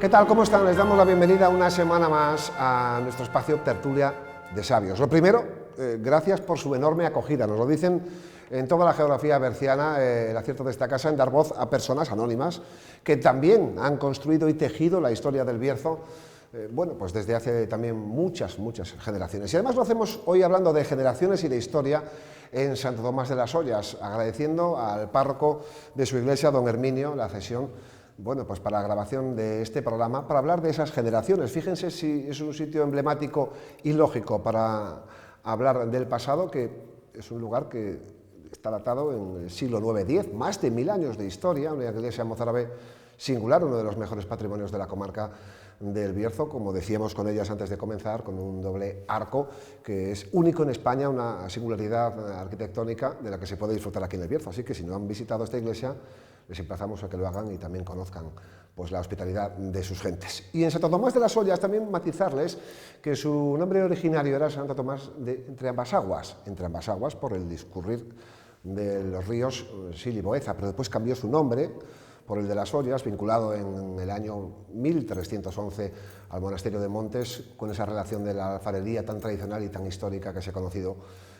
¿Qué tal? ¿Cómo están? Les damos la bienvenida una semana más a nuestro espacio Tertulia de Sabios. Lo primero, gracias por su enorme acogida. Nos lo dicen en toda la geografía berciana, el acierto de esta casa en dar voz a personas anónimas que también han construido y tejido la historia del Bierzo, bueno, pues desde hace también muchas generaciones. Y además lo hacemos hoy hablando de generaciones y de historia en Santo Tomás de las Ollas, agradeciendo al párroco de su iglesia, don Herminio, la cesión, bueno, pues para la grabación de este programa, para hablar de esas generaciones. Fíjense si es un sitio emblemático y lógico para hablar del pasado, que es un lugar que está datado en el siglo IX-X, más de 1000 años de historia, una iglesia mozárabe singular, uno de los mejores patrimonios de la comarca del Bierzo, como decíamos con ellas antes de comenzar, con un doble arco que es único en España, una singularidad arquitectónica de la que se puede disfrutar aquí en el Bierzo. Así que si no han visitado esta iglesia, les emplazamos a que lo hagan y también conozcan pues, la hospitalidad de sus gentes. Y en Santo Tomás de las Ollas también matizarles que su nombre originario era Santo Tomás de entre ambas aguas por el discurrir de los ríos Sil y Boeza, pero después cambió su nombre por el de las Ollas, vinculado en el año 1311 al monasterio de Montes, con esa relación de la alfarería tan tradicional y tan histórica que se ha conocido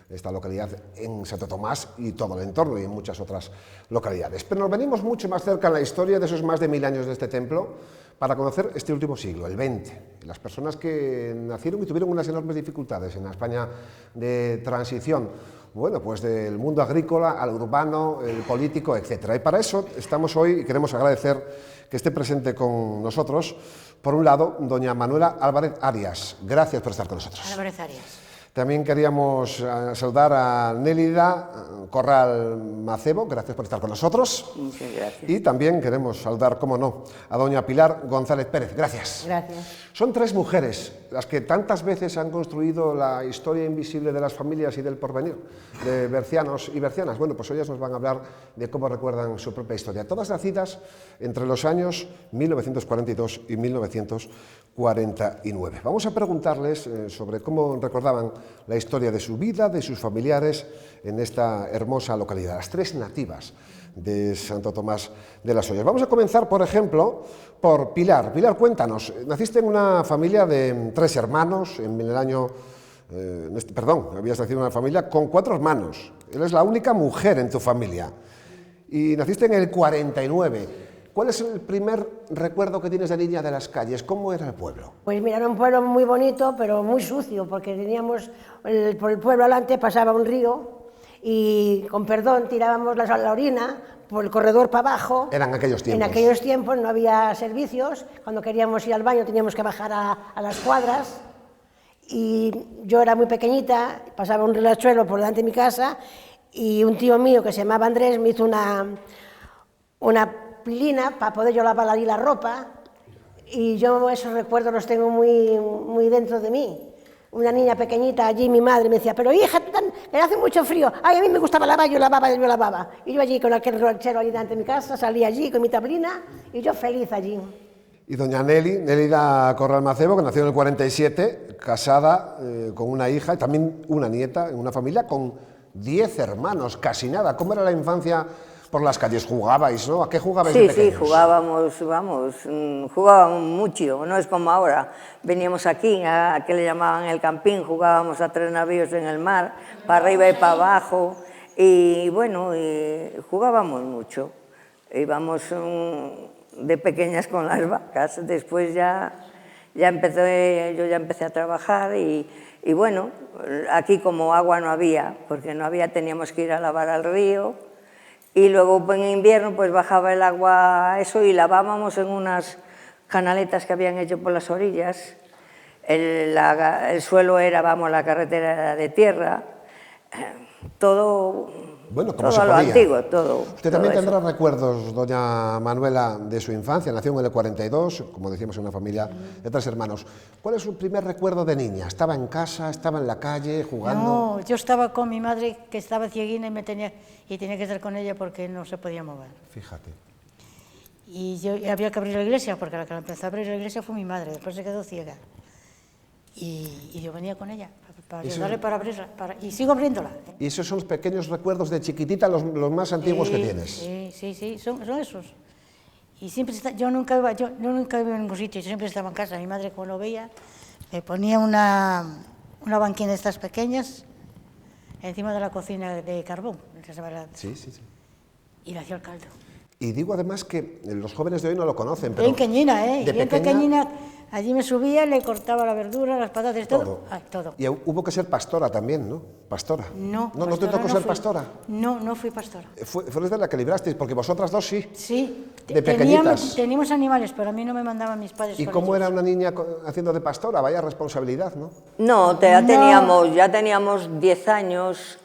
esta localidad en Santo Tomás y todo el entorno y en muchas otras localidades. Pero nos venimos mucho más cerca en la historia de esos más de 1000 años de este templo para conocer este último siglo, el XX, las personas que nacieron y tuvieron unas enormes dificultades en la España de transición, bueno, pues del mundo agrícola al urbano, el político, etc. Y para eso estamos hoy y queremos agradecer que esté presente con nosotros, por un lado, doña Manuela Álvarez Arias. Gracias por estar con nosotros. Álvarez Arias. También queríamos saludar a Nélida Corral Macebo, gracias por estar con nosotros. Muchas gracias. Y también queremos saludar, cómo no, a doña Pilar González Pérez, gracias. Gracias. Son tres mujeres las que tantas veces han construido la historia invisible de las familias y del porvenir, de bercianos y bercianas. Bueno, pues ellas nos van a hablar de cómo recuerdan su propia historia, todas nacidas entre los años 1942 y 1949. Vamos a preguntarles sobre cómo recordaban la historia de su vida, de sus familiares en esta hermosa localidad, las tres nativas de Santo Tomás de las Ollas. Vamos a comenzar, por ejemplo, por Pilar. Pilar, cuéntanos, naciste en una familia de 3 hermanos, en el año... habías nacido en una familia con 4 hermanos. Eres la única mujer en tu familia. Y naciste en el 49. ¿Cuál es el primer recuerdo que tienes de niña de las calles? ¿Cómo era el pueblo? Pues mira, era un pueblo muy bonito, pero muy sucio, porque teníamos, por el pueblo adelante pasaba un río y, con perdón, tirábamos la orina por el corredor para abajo. Eran aquellos tiempos. En aquellos tiempos no había servicios, cuando queríamos ir al baño teníamos que bajar a las cuadras, y yo era muy pequeñita, pasaba un riachuelo por delante de mi casa, y un tío mío que se llamaba Andrés me hizo una pilina para poder yo lavar allí la ropa, y yo esos recuerdos los tengo muy dentro de mí. Una niña pequeñita allí, mi madre me decía, pero hija, que hace mucho frío. Ay, a mí me gustaba lavar, yo lavaba. Y yo allí con aquel ranchero allí delante de mi casa, salía allí con mi tablina y yo feliz allí. Y doña Nélida Corral Macebo, que nació en el 47, casada con una hija y también una nieta, en una familia con 10 hermanos, casi nada. ¿Cómo era la infancia por las calles? ¿Jugabais, no? ¿A qué jugabais de pequeños? Sí, jugábamos mucho, no es como ahora. Veníamos aquí, a que le llamaban el campín, jugábamos a 3 navíos en el mar, para arriba y para abajo, y bueno, jugábamos mucho. Íbamos de pequeñas con las vacas, después yo ya empecé a trabajar y bueno, aquí como agua no había, porque no había, teníamos que ir a lavar al río. Y luego en invierno pues bajaba el agua eso y lavábamos en unas canaletas que habían hecho por las orillas. El suelo era, la carretera era de tierra, todo, bueno, como todo se lo podía. Antiguo, todo. Usted también tendrá recuerdos, doña Manuela, de su infancia. Nació en el 42, como decíamos, en una familia de 3 hermanos. ¿Cuál es su primer recuerdo de niña? ¿Estaba en casa, estaba en la calle, jugando? No, yo estaba con mi madre, que estaba cieguina, y tenía que estar con ella porque no se podía mover. Fíjate. Y había que abrir la iglesia, porque la que empezó a abrir la iglesia fue mi madre, después se quedó ciega. Y yo venía con ella para ayudarle para abrirla, y sigo abriéndola. ¿Y esos son los pequeños recuerdos de chiquitita, los más antiguos que tienes? Sí, son esos. Y siempre yo nunca iba a ningún sitio, yo siempre estaba en casa. Mi madre, como lo veía, me ponía una banquina de estas pequeñas encima de la cocina de carbón. Sí, sí, sí. Y le hacía el caldo. Y digo además que los jóvenes de hoy no lo conocen, pero... Bien pequeñina, ¿eh? de Bien pequeñina. Allí me subía, le cortaba la verdura, las patatas, todo. Todo. Y hubo que ser pastora también, ¿no? Pastora. No, ¿No te tocó ser pastora? No, no fui pastora. Fue de la que librasteis, porque vosotras dos sí. Sí. De pequeñitas. Teníamos animales, pero a mí no me mandaban mis padres. ¿Y cómo era una niña haciendo de pastora? Vaya responsabilidad, ¿no? No, ya teníamos 10 años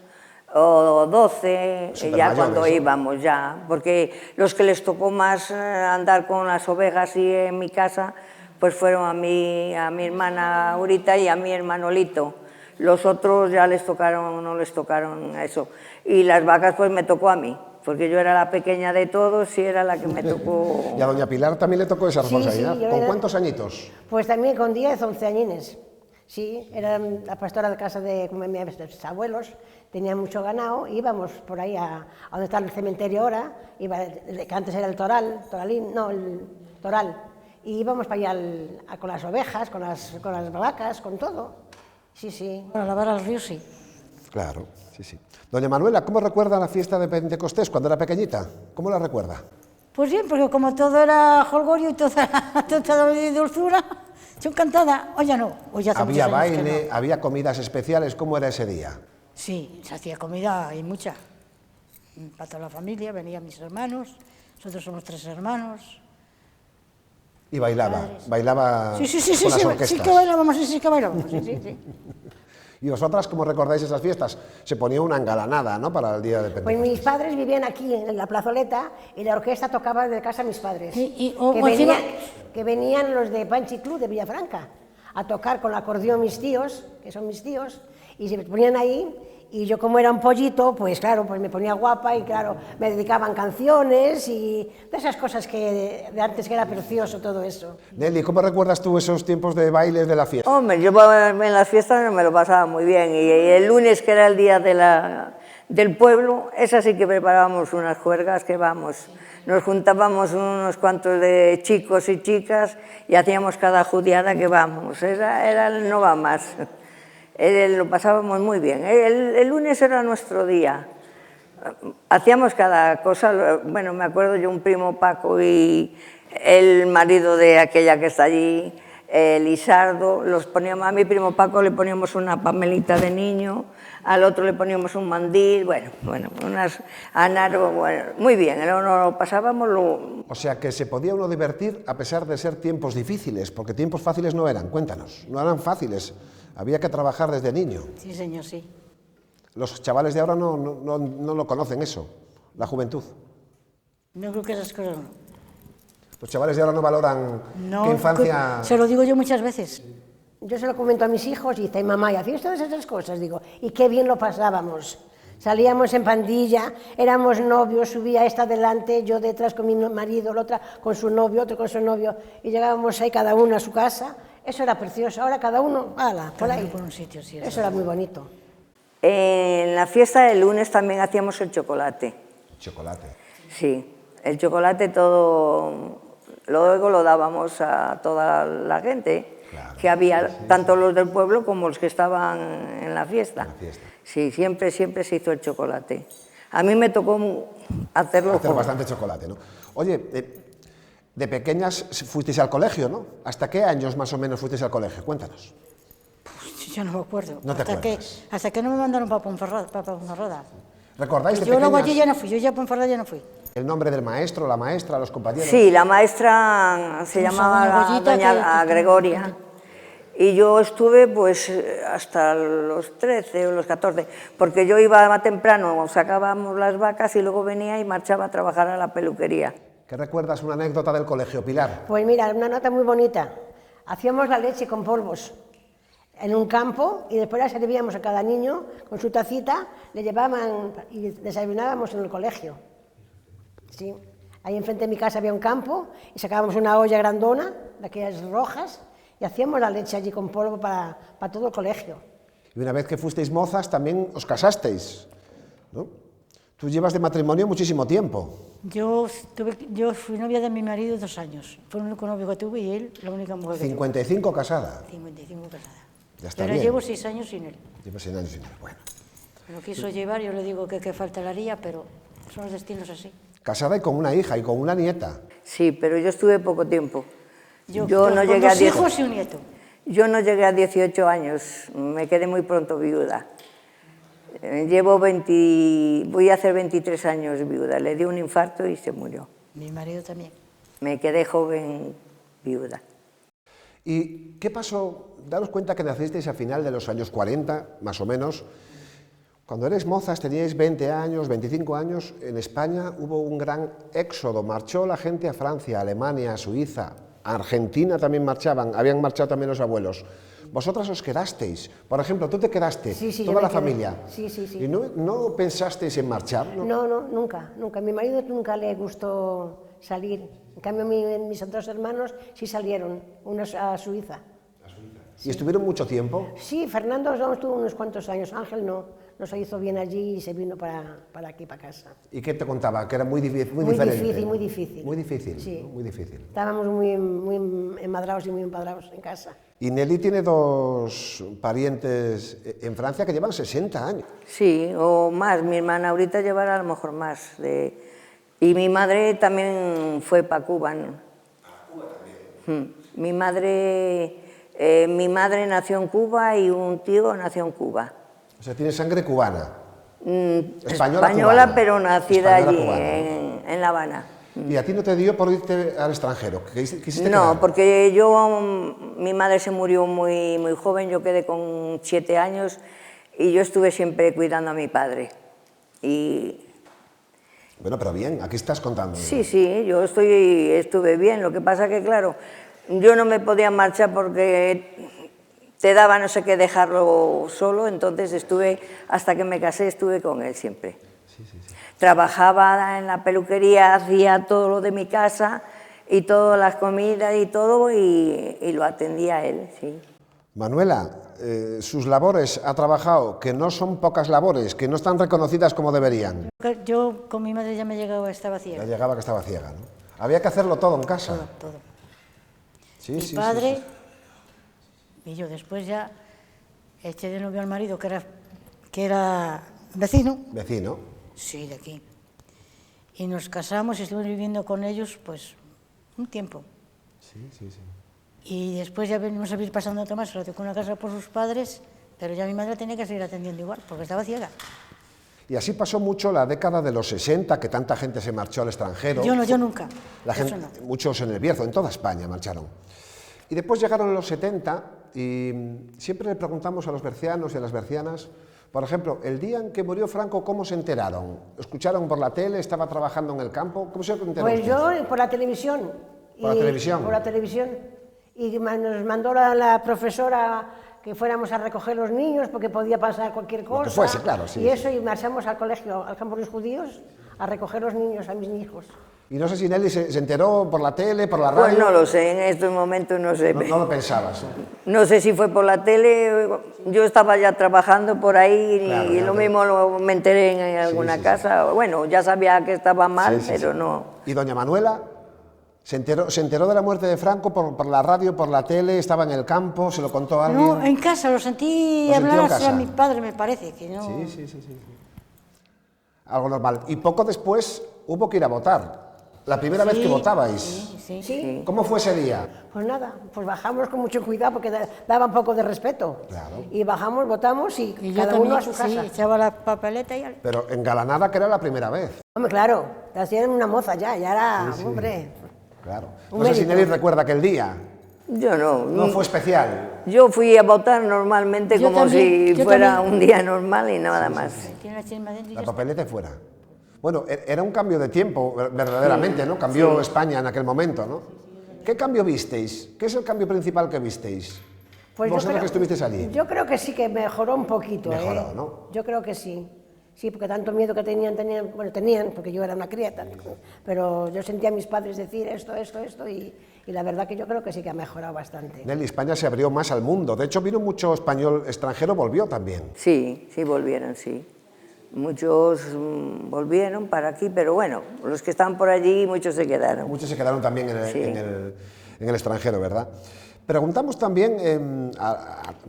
o 12, ya cuando íbamos ya, porque los que les tocó más andar con las ovejas y en mi casa, pues fueron a mi hermana Aurita y a mi hermano Lito. Los otros ya no les tocaron eso. Y las vacas pues me tocó a mí, porque yo era la pequeña de todos y era la que me tocó. ¿Y a doña Pilar también le tocó esa responsabilidad? Sí, ¿Con cuántos añitos? Pues también con 10, 11 añines. Sí, era la pastora de casa de mis abuelos, tenía mucho ganado, íbamos por ahí a donde está el cementerio ahora, que antes era el Toral, el Toral, y íbamos para allá con las ovejas, con las vacas, con todo. Sí, sí. Para lavar al río, sí. Claro, sí, sí. Doña Manuela, ¿cómo recuerda la fiesta de Pentecostés cuando era pequeñita? ¿Cómo la recuerda? Pues bien, porque como todo era jolgorio y toda dulzura, yo encantada. Hoy ya no, hoy ya hace Había muchos años que baile, no. había comidas especiales, ¿cómo era ese día? Sí, se hacía comida y mucha. Para toda la familia, venían mis hermanos, nosotros somos 3 hermanos. Y bailaba Sí, con las orquestas. sí que bailábamos, sí. ¿Y vosotras cómo recordáis esas fiestas? Se ponía una engalanada, ¿no?, para el día de Pentecostés. Pues mis padres vivían aquí, en la plazoleta, y la orquesta tocaba desde casa de mis padres. Sí, que venían los de Panchi Club de Villafranca a tocar con el acordeón mis tíos, que son mis tíos, y se ponían ahí, y yo como era un pollito, pues claro, pues me ponía guapa y claro, me dedicaban canciones y de esas cosas que de antes que era precioso todo eso. Nelly, ¿cómo recuerdas tú esos tiempos de bailes de la fiesta? Hombre, yo en las fiestas me lo pasaba muy bien, y el lunes, que era el día del pueblo, esa sí que preparábamos unas juergas que vamos, nos juntábamos unos cuantos de chicos y chicas y hacíamos cada judiada que vamos, era el no va más. Lo pasábamos muy bien. El lunes era nuestro día. Hacíamos cada cosa. Bueno, me acuerdo yo, un primo Paco y el marido de aquella que está allí, Lisardo, a mi primo Paco le poníamos una pamelita de niño, al otro le poníamos un mandil, bueno, muy bien, lo pasábamos. O sea, que se podía uno divertir a pesar de ser tiempos difíciles, porque tiempos fáciles no eran, cuéntanos, no eran fáciles. Había que trabajar desde niño. Sí, señor, sí. Los chavales de ahora no lo conocen eso, la juventud. No creo que esas cosas no. Los chavales de ahora no valoran No, qué infancia... se lo digo yo muchas veces. Yo se lo comento a mis hijos y dice, mamá, ¿y hacías todas esas cosas? Digo, y qué bien lo pasábamos. Salíamos en pandilla, éramos novios, subía esta delante, yo detrás con mi marido, la otra con su novio, otro con su novio, y llegábamos ahí cada uno a su casa. Eso era precioso, ahora cada uno, por ahí. Por un sitio, sí. Eso era muy bonito. En la fiesta del lunes también hacíamos el chocolate. Chocolate. Sí, el chocolate todo, luego lo dábamos a toda la gente, claro, que había, sí, tanto los del pueblo como los que estaban en la fiesta. Sí, siempre se hizo el chocolate. A mí me tocó hacer bastante chocolate, ¿no? Oye, de pequeñas fuisteis al colegio, ¿no? ¿Hasta qué años más o menos fuisteis al colegio? Cuéntanos. Pues yo no me acuerdo. ¿No te acuerdas? Hasta que no me mandaron para Ponferrada. ¿Recordáis de yo pequeñas? Luego allí ya no fui, yo ya a Ponferrada ya no fui. ¿El nombre del maestro, la maestra, los compañeros? Sí, la maestra se llamaba doña Gregoria. Y yo estuve pues hasta los 13 o los 14, porque yo iba más temprano, sacábamos las vacas y luego venía y marchaba a trabajar a la peluquería. ¿Qué recuerdas una anécdota del colegio, Pilar? Pues mira, una nota muy bonita. Hacíamos la leche con polvos en un campo y después la servíamos a cada niño con su tacita, le llevaban y desayunábamos en el colegio. Sí. Ahí enfrente de mi casa había un campo y sacábamos una olla grandona, de aquellas rojas, y hacíamos la leche allí con polvo para todo el colegio. Y una vez que fuisteis mozas también os casasteis, ¿no? Tú llevas de matrimonio muchísimo tiempo. Yo fui novia de mi marido 2 años. Fue el único novio que tuve y él la única mujer que 55 casada. tuve. 55 casada. Ya está Pero bien. llevo 6 años sin él. Llevas 6 años sin él. Bueno. Me lo quiso llevar, yo le digo que falta la haría, pero son los destinos así. Casada y con una hija y con una nieta. Sí, pero yo estuve poco tiempo. Yo no con llegué a 2 hijos y un nieto. Yo no llegué a 18 años, me quedé muy pronto viuda. Voy a hacer 23 años viuda, le dio un infarto y se murió. Mi marido también. Me quedé joven viuda. ¿Y qué pasó? Daros cuenta que nacisteis a final de los años 40, más o menos. Cuando eres mozas, teníais 20 años, 25 años, en España hubo un gran éxodo. Marchó la gente a Francia, a Alemania, a Suiza, a Argentina también marchaban, habían marchado también los abuelos. Vosotras os quedasteis. Por ejemplo, tú te quedaste, Sí, sí, toda yo me la quedé. familia. Sí, sí, sí. ¿Y no pensasteis en marchar? No, nunca, nunca. A mi marido nunca le gustó salir. En cambio, mis otros hermanos sí salieron, unos a Suiza. ¿Y estuvieron mucho tiempo? Sí, Fernando estuvo unos cuantos años, Ángel no se hizo bien allí y se vino para aquí, para casa. ¿Y qué te contaba? Que era muy diferente. Muy difícil, muy difícil. Muy difícil, Sí. ¿no? Muy difícil. Estábamos muy enmadrados y muy empadrados en casa. Y Nelly tiene 2 parientes en Francia que llevan 60 años. Sí, o más, mi hermana ahorita llevará a lo mejor más. Y mi madre también fue para Cuba, ¿no? ¿Cuba también? Mi madre nació en Cuba y un tío nació en Cuba. O sea, tiene sangre cubana. Española, cubana. pero nacida Española allí, cubana. en La Habana. ¿Y a ti no te dio por irte al extranjero? ¿Quisiste No, quedar? porque mi madre se murió muy joven, yo quedé con 7 años y yo estuve siempre cuidando a mi padre. Y Bueno, pero bien, aquí estás contando. sí, yo estuve bien, lo que pasa que claro, yo no me podía marchar porque te daba no sé qué dejarlo solo, entonces hasta que me casé estuve con él siempre. Trabajaba en la peluquería, hacía todo lo de mi casa y todas las comidas y todo y lo atendía a él, sí. Manuela, sus labores ha trabajado, que no son pocas labores, que no están reconocidas como deberían. Yo con mi madre ya me llegaba, estaba Ya ciega. llegaba que estaba ciega, ¿no? Había que hacerlo todo en casa. Todo. Sí, Mi sí, padre sí, y yo después ya eché de novio al marido que era vecino. sí. Vecino. Sí, de aquí. Y nos casamos y estuvimos viviendo con ellos, pues, un tiempo. Sí. Y después ya venimos a vivir pasando a Tomás, se lo tocó una casa por sus padres, pero ya mi madre tenía que seguir atendiendo igual, porque estaba ciega. Y así pasó mucho la década de los 60, que tanta gente se marchó al extranjero. Yo nunca. La Eso gente, no. muchos en el Bierzo, en toda España marcharon. Y después llegaron los 70 y siempre le preguntamos a los bercianos y a las bercianas, por ejemplo, el día en que murió Franco, ¿cómo se enteraron? ¿Escucharon por la tele? ¿Estaba trabajando en el campo? ¿Cómo se enteró Pues usted? yo por la televisión. ¿Por la televisión? Por la televisión. Y nos mandó la profesora que fuéramos a recoger los niños porque podía pasar cualquier cosa. Lo que fuese, claro, sí, Y eso, y marchamos al colegio, al campo de los judíos, a recoger los niños, a mis hijos. Y no sé si Nelly se enteró por la tele, por la Pues radio. no lo sé, en estos momentos no sé. No lo pensabas. No sé si fue por la tele, yo estaba ya trabajando por ahí Claro, y ya lo te- mismo me enteré en alguna sí. casa. Bueno, ya sabía que estaba mal, Sí, sí, pero sí. no. ¿Y doña Manuela? ¿Se enteró de la muerte de Franco por la radio, por la tele? ¿Estaba en el campo? ¿Se lo contó a alguien? No, en casa, lo sentí Lo sintió en hablar así a casa. mi padre, me parece, que no... Sí. Algo normal. Y poco después hubo que ir a votar. La primera vez que votabais. Sí. Sí. ¿Cómo fue ese día? Pues nada, pues bajamos con mucho cuidado porque daba un poco de respeto. Claro. Y bajamos, votamos y, Y yo cada también, uno a su sí, casa. echaba la papeleta y... Pero engalanada, que era la primera vez. Hombre, claro, te hacían una moza ya era, hombre. Claro. Un No sé si mérito. Nelly recuerda aquel día. Yo no. No fue especial. Yo fui a votar normalmente Yo como también, si yo fuera también. un día normal y nada más. Tiene la chisma dentro y La ya está. papeleta fuera. Bueno, era un cambio de tiempo, verdaderamente, ¿no? Cambió España en aquel momento, ¿no? ¿Qué cambio visteis? ¿Qué es el cambio principal que visteis? Pues Vosotros que estuvisteis allí. Yo creo que sí que mejoró un poquito. Mejoró, ¿no? Yo creo que sí. Sí, porque tanto miedo que tenían, porque yo era una crieta, pero yo sentía a mis padres decir esto, y la verdad que yo creo que sí que ha mejorado bastante. Nelly, España se abrió más al mundo. De hecho, vino mucho español extranjero, volvió también. Sí, volvieron, sí. Muchos volvieron para aquí, pero bueno, los que están por allí, muchos se quedaron. Muchos se quedaron también Sí. en el extranjero, ¿verdad? Preguntamos también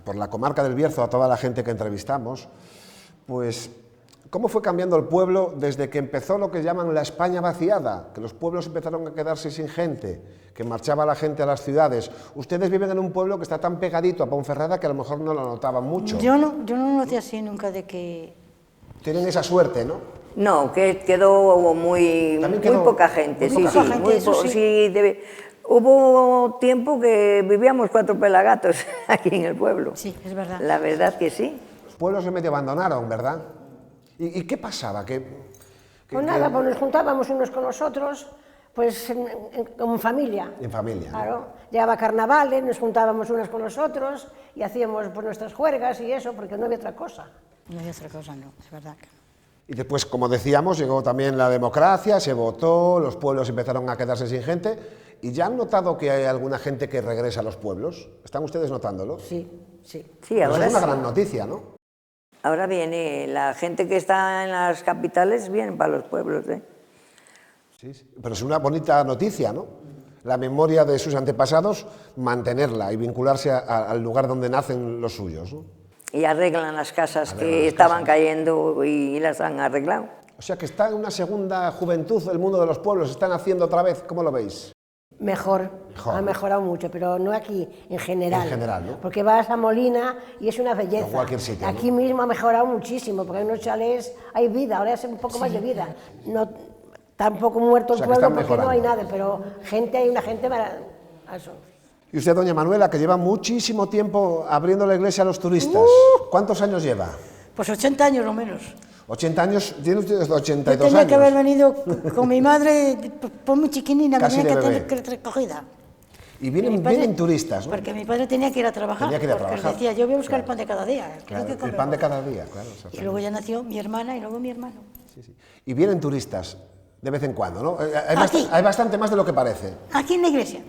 por la comarca del Bierzo a toda la gente que entrevistamos, pues, ¿cómo fue cambiando el pueblo desde que empezó lo que llaman la España vaciada? Que los pueblos empezaron a quedarse sin gente, que marchaba la gente a las ciudades. Ustedes viven en un pueblo que está tan pegadito a Ponferrada que a lo mejor no lo notaban mucho. Yo no noté así nunca de que... Tienen esa suerte, ¿no? No, que quedó muy poca gente. muy poca gente, eso sí. Hubo tiempo que vivíamos 4 pelagatos aquí en el pueblo. Sí, es verdad. La verdad que sí. Los pueblos se medio abandonaron, ¿verdad? ¿Y qué pasaba? Pues nada, pues nos juntábamos unos con los otros, pues como familia. En familia. Claro, llegaba carnavales, nos juntábamos unos con los otros y hacíamos pues, nuestras juergas y eso, porque no había otra cosa. No hay otra cosa, no, es verdad que no. Y después, como decíamos, llegó también la democracia, se votó, los pueblos empezaron a quedarse sin gente. ¿Y ya han notado que hay alguna gente que regresa a los pueblos? ¿Están ustedes notándolo? Sí, sí. Sí, Pues ahora es una sí. gran noticia, ¿no? Ahora viene la gente que está en las capitales, vienen para los pueblos, ¿eh? Sí, sí. Pero es una bonita noticia, ¿no? La memoria de sus antepasados, mantenerla y vincularse al lugar donde nacen los suyos, ¿no? Y arreglan las casas que estaban cayendo y las han arreglado. O sea que está en una segunda juventud el mundo de los pueblos, están haciendo otra vez, ¿cómo lo veis? Mejor, Mejor. ha mejorado mucho, pero no aquí, en general. En general, ¿no? Porque vas a Molina y es una belleza. En cualquier sitio, ¿no? Aquí mismo ha mejorado muchísimo, porque hay unos chalés, hay vida, ahora es un poco más de vida. No, tampoco muerto O sea, el que pueblo están porque no hay mejorando. nada, pero gente, hay una gente para eso. Y usted, doña Manuela, que lleva muchísimo tiempo abriendo la iglesia a los turistas. ¿Cuántos años lleva? Pues 80 años o menos. 80 años, tiene usted Yo 82 tenía que haber años. venido con mi madre, por muy chiquinina, me Casi tenía de que bebé. tener recogida. Y Mi vienen, padre- vienen turistas, ¿no? Porque mi padre tenía que ir a trabajar, Tenía que ir a porque él trabajar. decía, yo voy a buscar Claro. el pan de cada día. que Claro, hay que el comer pan de algo". cada día, claro. Y exactamente. luego ya nació mi hermana y luego mi hermano. Sí, sí. Y vienen turistas, de vez en cuando, ¿no? Aquí. Hay bastante más de lo que parece. Aquí en la iglesia.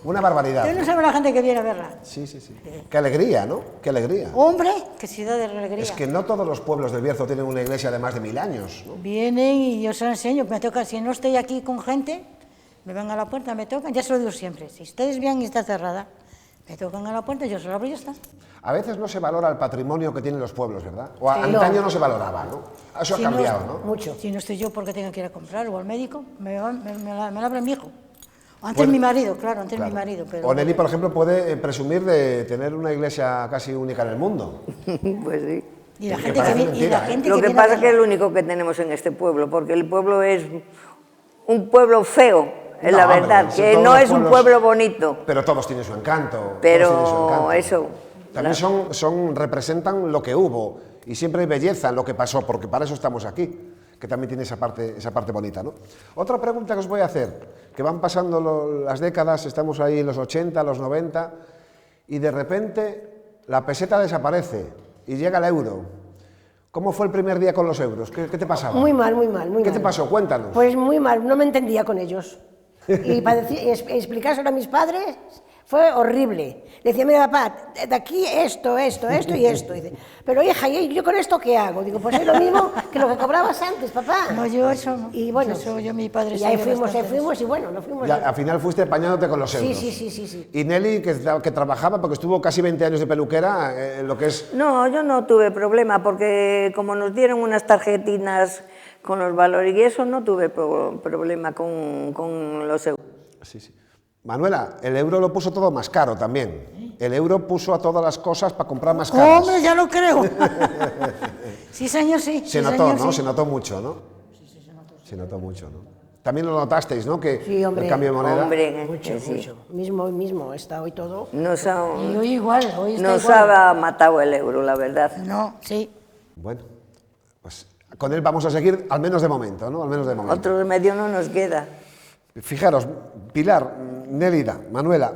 Una barbaridad. Yo no sabe la gente que viene a verla. Sí, sí, sí. Qué alegría, ¿no? Qué alegría. Hombre, qué ciudad de alegría. Es que no todos los pueblos del Bierzo tienen una iglesia de más de 1000 años, ¿no? Vienen y yo se lo enseño. Me toca, si no estoy aquí con gente, me van a la puerta, me tocan, ya se lo digo siempre. Si ustedes vienen y está cerrada, me tocan a la puerta, yo se lo abro y ya está. A veces no se valora el patrimonio que tienen los pueblos, ¿verdad? O Sí. antaño no se valoraba, ¿no? Eso Si ha cambiado, ¿no? Mucho. Si no estoy yo porque tengo que ir a comprar o al médico, me la abre mi hijo. O antes mi marido, claro, antes mi marido. Pero O Nelly, por ejemplo, puede presumir de tener una iglesia casi única en el mundo. Pues sí. Y la que gente que parece viene. Y mentira, la ¿eh? gente Lo que viene a pasa es que es verla. lo único que tenemos en este pueblo, porque el pueblo es un pueblo feo, es No, la hombre, verdad, si que todos no los es un pueblos- pueblo bonito. Pero todos tienen su encanto. todos Pero tienen su encanto. eso, También representan lo que hubo y siempre hay belleza en lo que pasó, porque para eso estamos aquí, que también tiene esa parte bonita, ¿no? Otra pregunta que os voy a hacer, que van pasando las décadas, estamos ahí en los 80, los 90, y de repente la peseta desaparece y llega el euro. ¿Cómo fue el primer día con los euros? ¿Qué te pasaba? Muy mal, muy mal, muy ¿Qué mal. te pasó? Cuéntanos. Pues muy mal, no me entendía con ellos. Y para explicárselo a mis padres fue horrible. Decía, mira papá, de aquí esto y esto. Dice, pero hija, ¿y yo con esto qué hago? Digo, pues es lo mismo que lo que cobrabas antes, papá. No, yo eso no. Y bueno, Eso yo, mi padre y ahí sabe fuimos bastante y bueno, nos fuimos. Ya, al final fuiste apañándote con los euros. Sí. Y Nelly, que trabajaba, porque estuvo casi 20 años de peluquera, en lo que es... No, yo no tuve problema, porque como nos dieron unas tarjetinas con los valores y eso, no tuve problema con los euros. Sí, sí. Manuela, el euro lo puso todo más caro también. El euro puso a todas las cosas para comprar más caras. Hombre, ya lo creo. Sí, señor, sí. Se sí, notó, señor, ¿no? sí. Se notó mucho, ¿no? Se notó mucho, ¿no? También lo notasteis, ¿no? Que Sí, hombre. el cambio de moneda... Hombre, Mucho, sí. mucho. Mismo, está hoy todo. Nos Y ha, hoy igual, hoy está nos igual. ha matado el euro, la verdad. No, sí. Bueno, pues con él vamos a seguir, al menos de momento, ¿no? Al menos de momento. Otro remedio no nos queda. Fijaros, Pilar, Nélida, Manuela,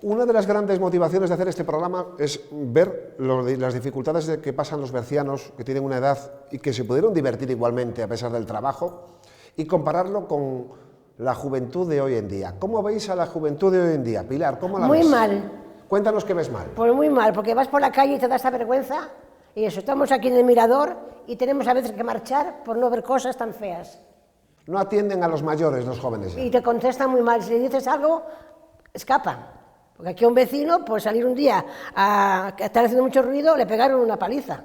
una de las grandes motivaciones de hacer este programa es ver las dificultades que pasan los bercianos que tienen una edad y que se pudieron divertir igualmente a pesar del trabajo y compararlo con la juventud de hoy en día. ¿Cómo veis a la juventud de hoy en día? Pilar, ¿cómo la Muy ves? mal. Cuéntanos qué ves mal. Pues muy mal, porque vas por la calle y te da esta vergüenza Y eso, estamos aquí en el mirador y tenemos a veces que marchar por no ver cosas tan feas. No atienden a los mayores, los jóvenes. Y te contestan muy mal, si le dices algo, escapan. Porque aquí a un vecino, por salir un día a estar haciendo mucho ruido, le pegaron una paliza.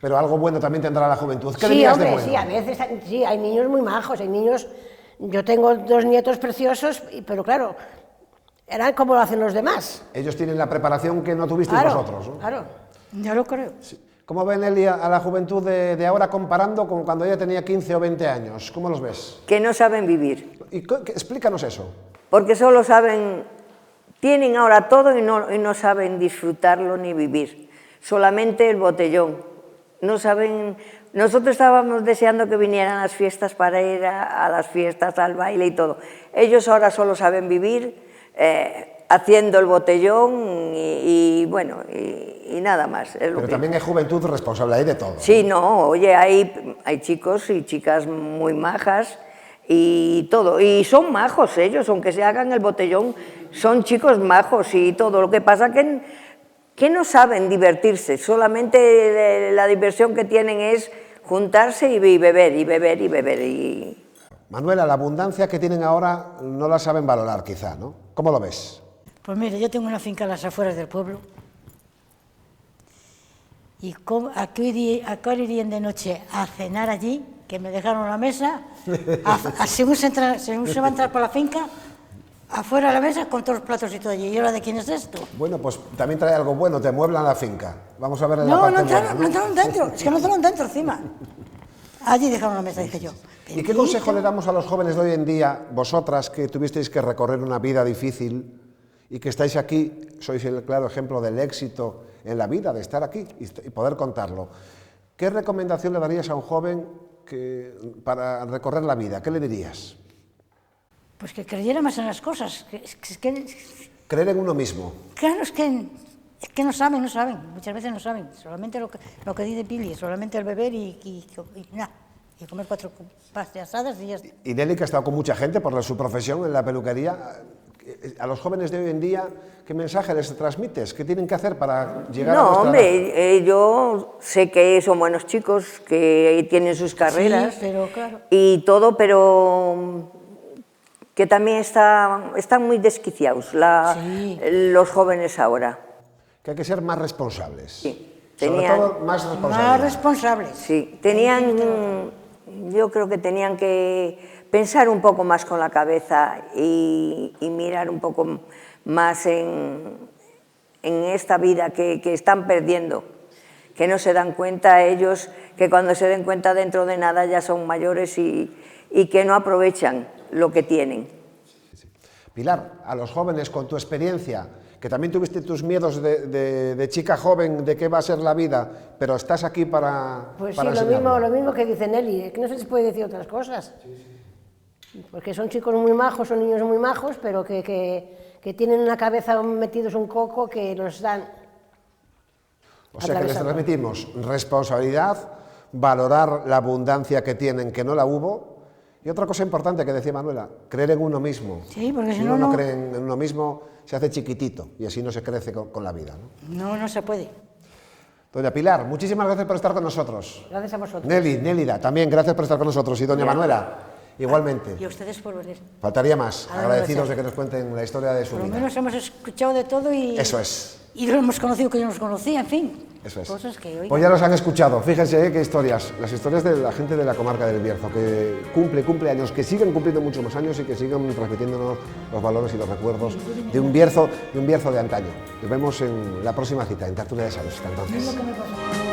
Pero algo bueno también tendrá la juventud. ¿Qué Sí, dirías de hombre, bueno? sí, a veces sí, hay niños muy majos, hay niños... Yo tengo 2 nietos preciosos, pero claro, eran como lo hacen los demás. Ellos tienen la preparación que no tuvisteis Claro, vosotros, ¿no? claro. Ya lo creo. ¿Cómo ven, Eli, a la juventud de ahora comparando con cuando ella tenía 15 o 20 años? ¿Cómo los ves? Que no saben vivir, Explícanos eso. porque solo saben, tienen ahora todo y no saben disfrutarlo ni vivir, solamente el botellón. No saben, nosotros estábamos deseando que vinieran las fiestas para ir a las fiestas, al baile y todo. Ellos ahora solo saben vivir haciendo el botellón y bueno, y nada más. Pero también hay juventud responsable, hay de todo. Sí, no, oye, hay chicos y chicas muy majas y todo, y son majos ellos, aunque se hagan el botellón, son chicos majos y todo. Lo que pasa que no saben divertirse, solamente la diversión que tienen es juntarse y beber, y beber, y beber. Manuela, la abundancia que tienen ahora no la saben valorar quizá, ¿no? ¿Cómo lo ves? Pues mire, yo tengo una finca a las afueras del pueblo. ¿Y a qué irían de noche a cenar allí? Que me dejaron la mesa, según se va a entrar por la finca, afuera de la mesa con todos los platos y todo allí. ¿Y ahora de quién es esto? Bueno, pues también trae algo bueno, te mueblan la finca. Vamos a ver en la No, parte no buena, entraron dentro, es que no entraron dentro encima. Allí dejaron la mesa, dije yo. ¿Y qué consejo le damos a los jóvenes de hoy en día, vosotras que tuvisteis que recorrer una vida difícil y que estáis aquí, sois el claro ejemplo del éxito en la vida, de estar aquí y poder contarlo? ¿Qué recomendación le darías a un joven para recorrer la vida? ¿Qué le dirías? Pues que creyera más en las cosas. Creer en uno mismo. Claro, es que no saben, muchas veces no saben. Solamente lo que dice Pili, solamente el beber y nada. Y comer 4 pastas asadas y ya está. Y Nelly, que ha estado con mucha gente por su profesión en la peluquería, a los jóvenes de hoy en día, ¿qué mensaje les transmites? ¿Qué tienen que hacer para llegar a vuestra edad? No, hombre, yo sé que son buenos chicos, que tienen sus carreras, sí, pero claro. Y todo, pero que también están muy desquiciados los jóvenes ahora. Que hay que ser más responsables. Sí. Sobre todo más responsables. Más responsables. Sí, yo creo que tenían que pensar un poco más con la cabeza y mirar un poco más en esta vida que están perdiendo, que no se dan cuenta ellos, que cuando se den cuenta dentro de nada ya son mayores y que no aprovechan lo que tienen. Pilar, a los jóvenes con tu experiencia, que también tuviste tus miedos de chica joven, de qué va a ser la vida, pero estás aquí para Pues sí, enseñarlo. lo mismo que dice Nelly, es que no se les puede decir otras cosas. Porque son chicos muy majos, son niños muy majos, pero que tienen en la cabeza metidos un coco que los dan. O sea que les transmitimos responsabilidad, valorar la abundancia que tienen, que no la hubo. Y otra cosa importante que decía Manuela, creer en uno mismo. Sí, porque si uno no cree en uno mismo, se hace chiquitito y así no se crece con la vida, ¿no? No se puede. Doña Pilar, muchísimas gracias por estar con nosotros. Gracias a vosotros. Nélida, también gracias por estar con nosotros. Y doña Manuela, igualmente. Y a ustedes por venir. Faltaría más, Ah, agradecidos gracias. de que nos cuenten la historia de su Por lo vida. menos hemos escuchado de todo y... Eso es. Y lo hemos conocido que yo no los conocía, en fin. Eso es. Cosas que hoy... Pues ya los han escuchado, fíjense qué historias, las historias de la gente de la comarca del Bierzo, que cumple años, que siguen cumpliendo muchos más años y que siguen transmitiéndonos los valores y los recuerdos de un Bierzo de antaño. Nos vemos en la próxima cita, en Tertulia de Sabios. Hasta entonces. Es lo que me pasa.